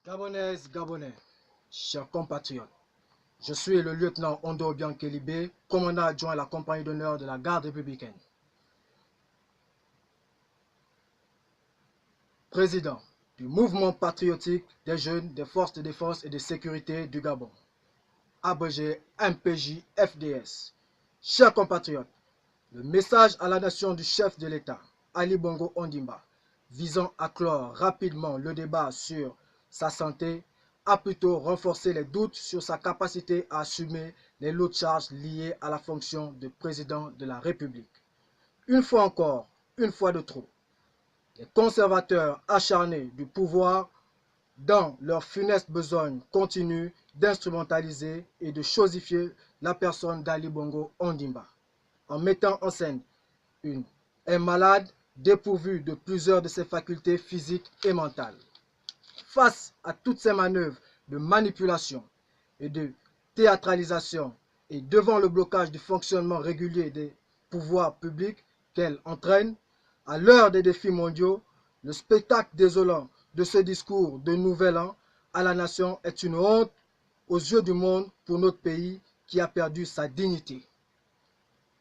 Gabonaises, Gabonais, chers compatriotes, je suis le lieutenant Ondo Biankelibé, commandant adjoint à la compagnie d'honneur de la garde républicaine. Président du mouvement patriotique des jeunes des forces de défense et de sécurité du Gabon, abrégé MPJ-FDS. Chers compatriotes, le message à la nation du chef de l'État, Ali Bongo Ondimba, visant à clore rapidement le débat sur sa santé, a plutôt renforcé les doutes sur sa capacité à assumer les lourdes charges liées à la fonction de président de la République. Une fois encore, une fois de trop, les conservateurs acharnés du pouvoir, dans leur funeste besogne, continuent d'instrumentaliser et de chosifier la personne d'Ali Bongo Ondimba, en mettant en scène un malade dépourvu de plusieurs de ses facultés physiques et mentales. Face à toutes ces manœuvres de manipulation et de théâtralisation et devant le blocage du fonctionnement régulier des pouvoirs publics qu'elle entraîne, à l'heure des défis mondiaux, le spectacle désolant de ce discours de Nouvel An à la nation est une honte aux yeux du monde pour notre pays qui a perdu sa dignité.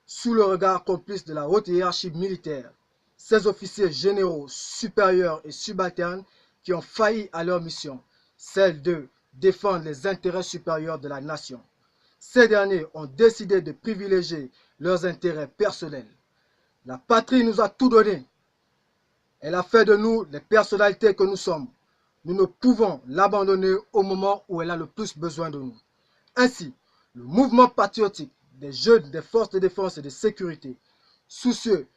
Sous le regard complice de la haute hiérarchie militaire, ces officiers généraux, supérieurs et subalternes qui ont failli à leur mission, celle de défendre les intérêts supérieurs de la nation. Ces derniers ont décidé de privilégier leurs intérêts personnels. La patrie nous a tout donné. Elle a fait de nous les personnalités que nous sommes. Nous ne pouvons l'abandonner au moment où elle a le plus besoin de nous. Ainsi, le mouvement patriotique des jeunes des forces de défense et de sécurité, soucieux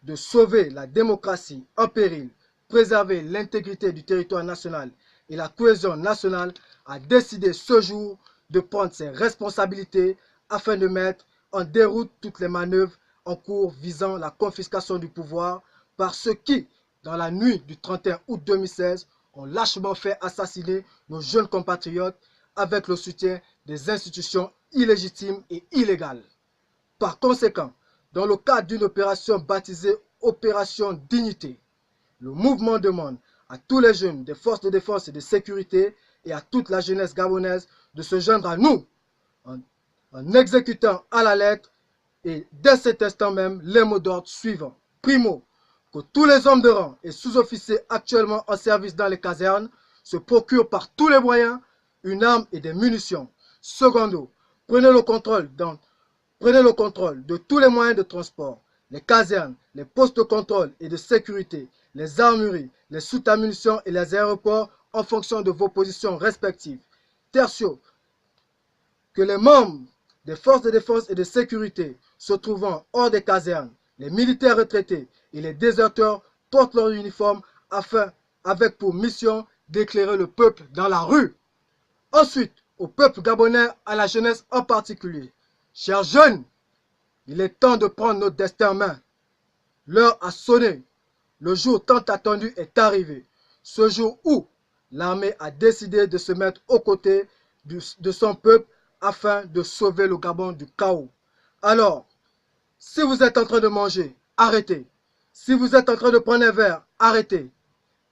de sauver la démocratie en péril, préserver l'intégrité du territoire national et la cohésion nationale, a décidé ce jour de prendre ses responsabilités afin de mettre en déroute toutes les manœuvres en cours visant la confiscation du pouvoir par ceux qui, dans la nuit du 31 août 2016, ont lâchement fait assassiner nos jeunes compatriotes avec le soutien des institutions illégitimes et illégales. Par conséquent, dans le cadre d'une opération baptisée Opération Dignité, le mouvement demande à tous les jeunes des forces de défense et de sécurité et à toute la jeunesse gabonaise de se joindre à nous en exécutant à la lettre et dès cet instant même les mots d'ordre suivants. Primo, que tous les hommes de rang et sous-officiers actuellement en service dans les casernes se procurent par tous les moyens une arme et des munitions. Secondo, prenez le contrôle de tous les moyens de transport, les casernes, les postes de contrôle et de sécurité, les armureries, les soutes à munitions et les aéroports en fonction de vos positions respectives. Tertio, que les membres des forces de défense et de sécurité se trouvant hors des casernes, les militaires retraités et les déserteurs portent leur uniforme avec pour mission d'éclairer le peuple dans la rue. Ensuite, au peuple gabonais, à la jeunesse en particulier. Chers jeunes, il est temps de prendre notre destin en main. L'heure a sonné. Le jour tant attendu est arrivé. Ce jour où l'armée a décidé de se mettre aux côtés de son peuple afin de sauver le Gabon du chaos. Alors, si vous êtes en train de manger, arrêtez. Si vous êtes en train de prendre un verre, arrêtez.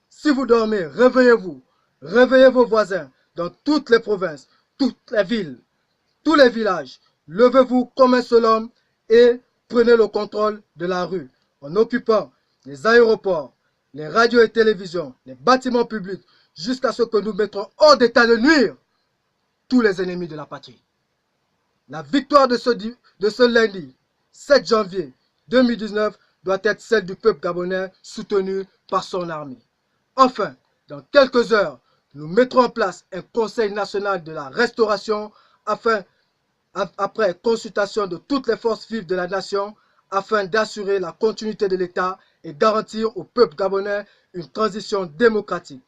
Si vous dormez, réveillez-vous. Réveillez vos voisins dans toutes les provinces, toutes les villes, tous les villages. Levez-vous comme un seul homme et prenez le contrôle de la rue en occupant les aéroports, les radios et télévisions, les bâtiments publics, jusqu'à ce que nous mettrons hors d'état de nuire tous les ennemis de la patrie. La victoire de ce lundi 7 janvier 2019 doit être celle du peuple gabonais soutenu par son armée. Enfin, dans quelques heures, nous mettrons en place un Conseil national de la restauration après consultation de toutes les forces vives de la nation afin d'assurer la continuité de l'État et garantir au peuple gabonais une transition démocratique.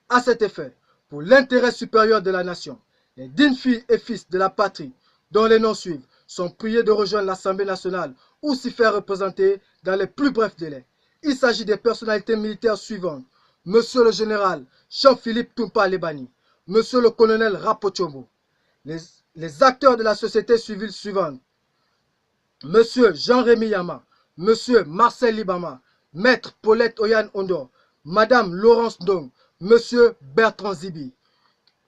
À cet effet, pour l'intérêt supérieur de la nation, les dignes filles et fils de la patrie, dont les noms suivent, sont priés de rejoindre l'Assemblée nationale ou s'y faire représenter dans les plus brefs délais. Il s'agit des personnalités militaires suivantes. Monsieur le général Jean-Philippe Toumpa Lebani, Monsieur le colonel Rapochombo, les acteurs de la société civile suivante, Monsieur Jean-Rémy Yama, Monsieur Marcel Libama, Maître Paulette Oyan Ondo, Madame Laurence Ndong, Monsieur Bertrand Zibi.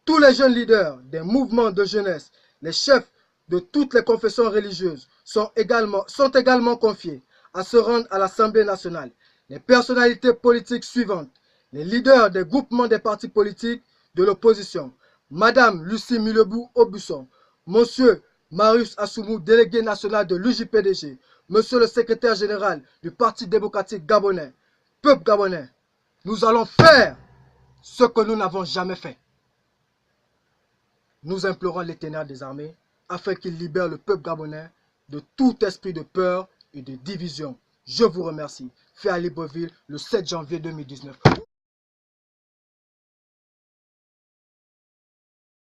Tous les jeunes leaders des mouvements de jeunesse, les chefs de toutes les confessions religieuses sont également confiés à se rendre à l'Assemblée nationale. Les personnalités politiques suivantes, les leaders des groupements des partis politiques de l'opposition, Madame Lucie Milebou-Aubusson, Monsieur Marius Assoumou, délégué national de l'UJPDG, Monsieur le secrétaire général du Parti démocratique gabonais, peuple gabonais, nous allons faire ce que nous n'avons jamais fait. Nous implorons l'Éternel des armées afin qu'il libère le peuple gabonais de tout esprit de peur et de division. Je vous remercie. Fait à Libreville le 7 janvier 2019.